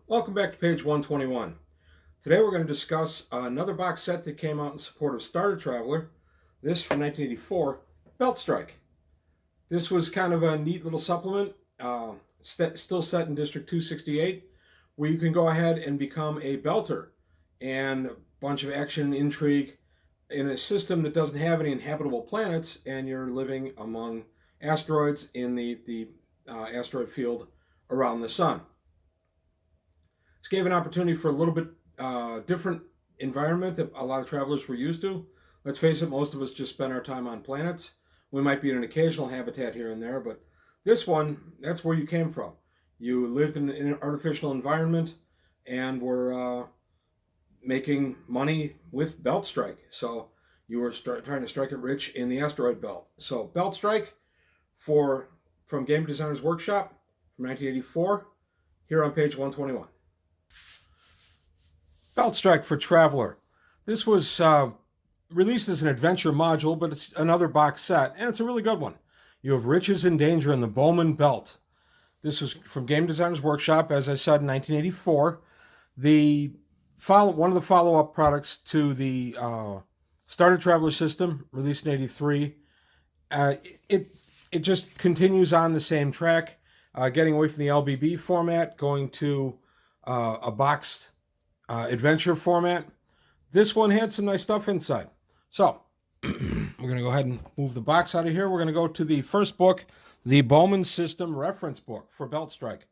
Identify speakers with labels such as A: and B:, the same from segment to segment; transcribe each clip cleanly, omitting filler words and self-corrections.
A: Welcome back to page 121. Today we're going to discuss another box set that came out in support of Starter Traveler. This from 1984, Beltstrike. This was kind of a neat little supplement, still set in District 268, where you can go ahead and become a belter and a bunch of action, intrigue in a system that doesn't have any inhabitable planets, and you're living among asteroids in the asteroid field around the sun. This gave an opportunity for a little bit different environment that a lot of travelers were used to. Let's face it, most of us just spend our time on planets. We might be in an occasional habitat here and there, but this one, that's where you came from. You lived in an artificial environment and were making money with Beltstrike. So you were trying to strike it rich in the asteroid belt. So Beltstrike from Game Designer's Workshop from 1984, here on page 121. Beltstrike for Traveler. This was released as an adventure module, but it's another box set, and it's a really good one. You have Riches and Danger in the Bowman Belt. This was from Game Designer's Workshop, as I said, in 1984. One of the follow-up products to the Starter Traveler system, released in 83. It just continues on the same track, getting away from the LBB format, going to a boxed adventure format. This one had some nice stuff inside. So we're going to go ahead and move the box out of here. We're going to go to the first book, the Bowman System reference book for Beltstrike.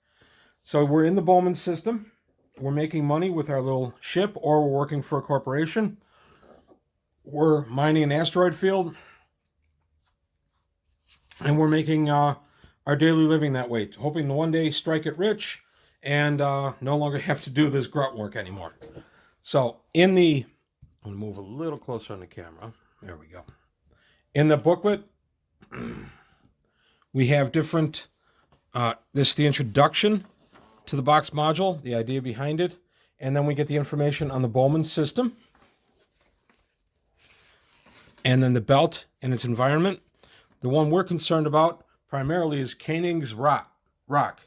A: So we're in the Bowman system. We're making money with our little ship, or we're working for a corporation. We're mining an asteroid field, and we're making our daily living that way, hoping to one day strike it rich and no longer have to do this grunt work anymore. So I'm going to move a little closer on the camera. There we go. In the booklet, we have different, this is the introduction to the box module, the idea behind it, and then we get the information on the Bowman system, and then the belt and its environment. The one we're concerned about primarily is Koenig's Rock.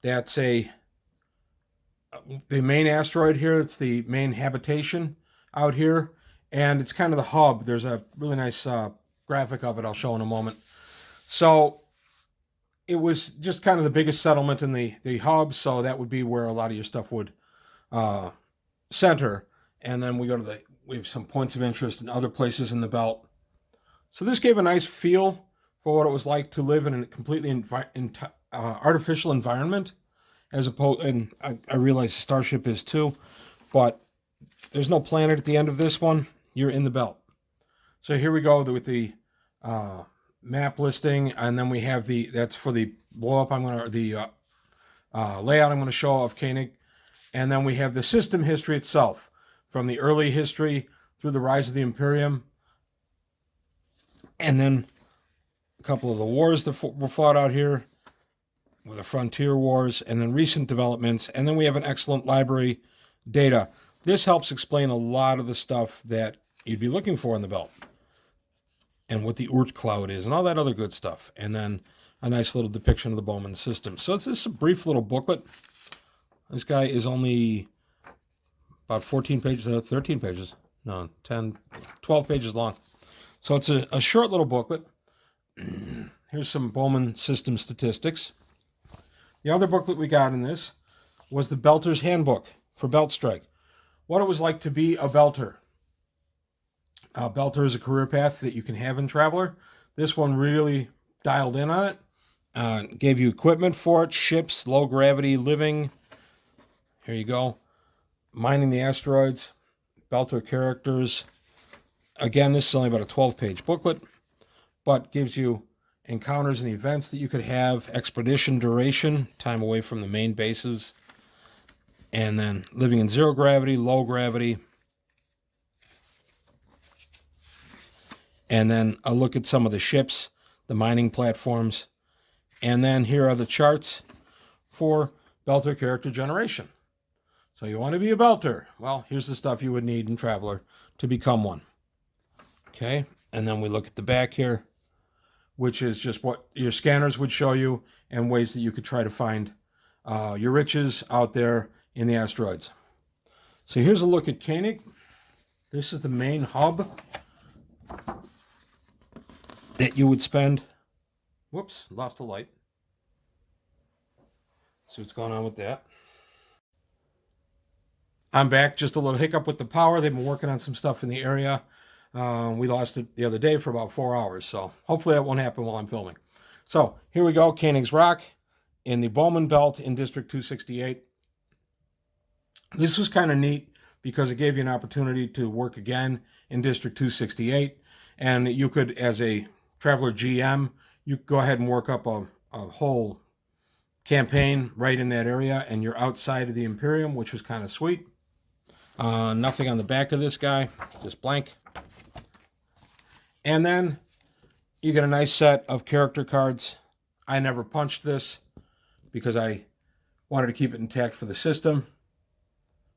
A: That's the main asteroid here. It's the main habitation out here, and it's kind of the hub. There's a really nice graphic of it I'll show in a moment. So it was just kind of the biggest settlement in the hub, so that would be where a lot of your stuff would center. And then we have some points of interest in other places in the belt. So this gave a nice feel for what it was like to live in a completely artificial environment, as opposed, and I realize the Starship is too, but there's no planet at the end of this one. You're in the belt. So here we go with the map listing, and then we have that's for the blow up. Layout I'm going to show of Koenig, and then we have the system history itself, from the early history through the rise of the Imperium, and then a couple of the wars that were fought out here, with the Frontier Wars, and then recent developments, and then we have an excellent library data. This helps explain a lot of the stuff that you'd be looking for in the belt, and what the Oort cloud is, and all that other good stuff, and then a nice little depiction of the Bowman system. So it's just a brief little booklet. This guy is only about 14 pages, 13 pages, no, 10, 12 pages long. So it's a short little booklet. Here's some Bowman system statistics. The other booklet we got in this was the Belter's Handbook for Beltstrike. What it was like to be a belter. Belter is a career path that you can have in Traveler. This one really dialed in on it. Gave you equipment for it, ships, low gravity living. Here you go. Mining the asteroids, Belter characters. Again, this is only about a 12-page booklet, but gives you encounters and events that you could have, expedition duration, time away from the main bases, and then living in zero gravity, low gravity, and then a look at some of the ships, the mining platforms, and then here are the charts for Belter character generation. So you want to be a Belter. Well, here's the stuff you would need in Traveler to become one. Okay, and then we look at the back here, which is just what your scanners would show you, and ways that you could try to find your riches out there in the asteroids. So here's a look at Koenig. This is the main hub that you would spend. Whoops, lost the light. See what's going on with that. I'm back. Just a little hiccup with the power. They've been working on some stuff in the area. We lost it the other day for about 4 hours, so hopefully that won't happen while I'm filming. So here we go, Koenig's Rock in the Bowman Belt in District 268. This was kind of neat because it gave you an opportunity to work again in District 268, and you could, as a Traveler GM, you could go ahead and work up a whole campaign right in that area, and you're outside of the Imperium, which was kind of sweet. Nothing on the back of this guy, just blank. And then you get a nice set of character cards. I never punched this because I wanted to keep it intact for the system.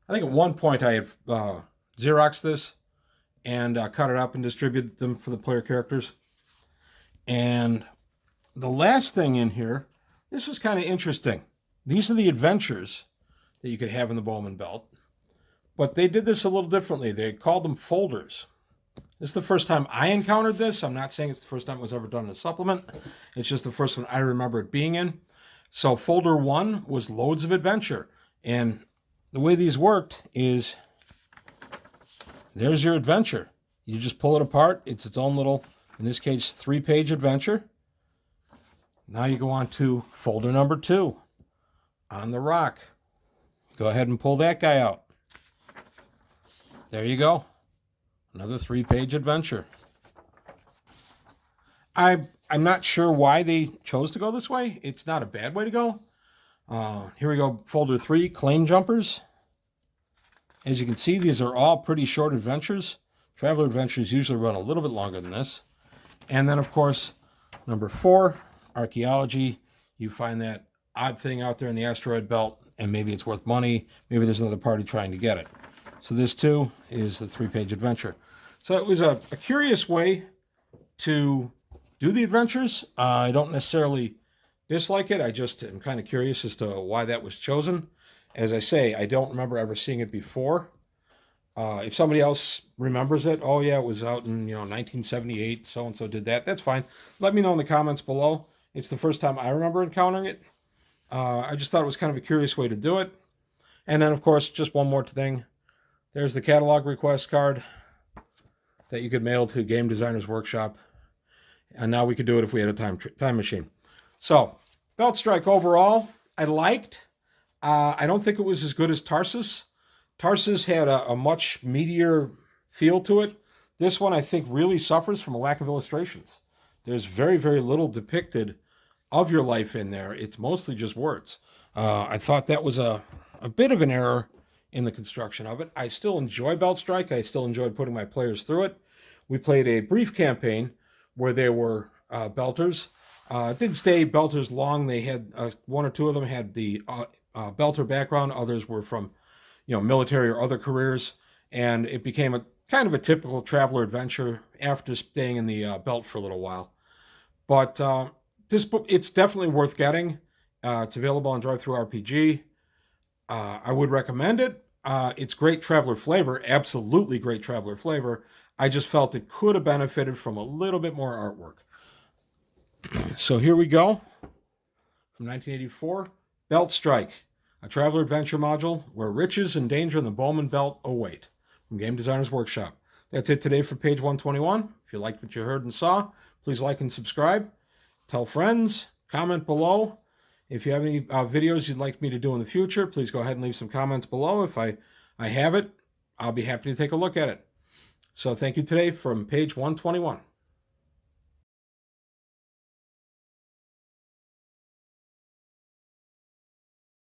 A: I think at one point I had Xeroxed this and cut it up and distributed them for the player characters. And the last thing in here, this was kind of interesting. These are the adventures that you could have in the Bowman Belt. But they did this a little differently. They called them folders. This is the first time I encountered this. I'm not saying it's the first time it was ever done in a supplement. It's just the first one I remember it being in. So folder 1 was loads of adventure. And the way these worked is, there's your adventure. You just pull it apart. It's its own little, in this case, 3-page adventure. Now you go on to folder number 2, on the rock. Go ahead and pull that guy out. There you go. Another 3-page adventure. I'm not sure why they chose to go this way. It's not a bad way to go. Here we go, folder 3, Claim Jumpers. As you can see, these are all pretty short adventures. Traveler adventures usually run a little bit longer than this. And then, of course, number 4, Archaeology. You find that odd thing out there in the asteroid belt, and maybe it's worth money. Maybe there's another party trying to get it. So this, too, is the 3-page adventure. So it was a curious way to do the adventures. I don't necessarily dislike it. I just am kind of curious as to why that was chosen. As I say, I don't remember ever seeing it before. If somebody else remembers it, oh yeah, it was out in 1978, so-and-so did that, that's fine. Let me know in the comments below. It's the first time I remember encountering it. I just thought it was kind of a curious way to do it. And then, of course, just one more thing. There's the catalog request card that you could mail to Game Designers Workshop. And now we could do it if we had a time machine. So, Beltstrike overall, I liked. I don't think it was as good as Tarsus. Tarsus had a much meatier feel to it. This one, I think, really suffers from a lack of illustrations. There's very, very little depicted of your life in there. It's mostly just words. I thought that was a bit of an error in the construction of it. I still enjoy Beltstrike. I still enjoyed putting my players through it. We played a brief campaign where there were belters. It didn't stay belters long. They had one or two of them had the belter background. Others were from military or other careers. And it became a kind of a typical traveler adventure after staying in the belt for a little while. But this book, it's definitely worth getting. It's available on Drive-Thru RPG. I would recommend it. It's great traveler flavor, absolutely great traveler flavor. I just felt it could have benefited from a little bit more artwork. So here we go. From 1984, Beltstrike, a traveler adventure module where riches and danger in the Bowman Belt await. From Game Designers Workshop. That's it today for page 121. If you liked what you heard and saw, please like and subscribe. Tell friends. Comment below. If you have any videos you'd like me to do in the future, please go ahead and leave some comments below. If I have it, I'll be happy to take a look at it. So thank you today from page 121.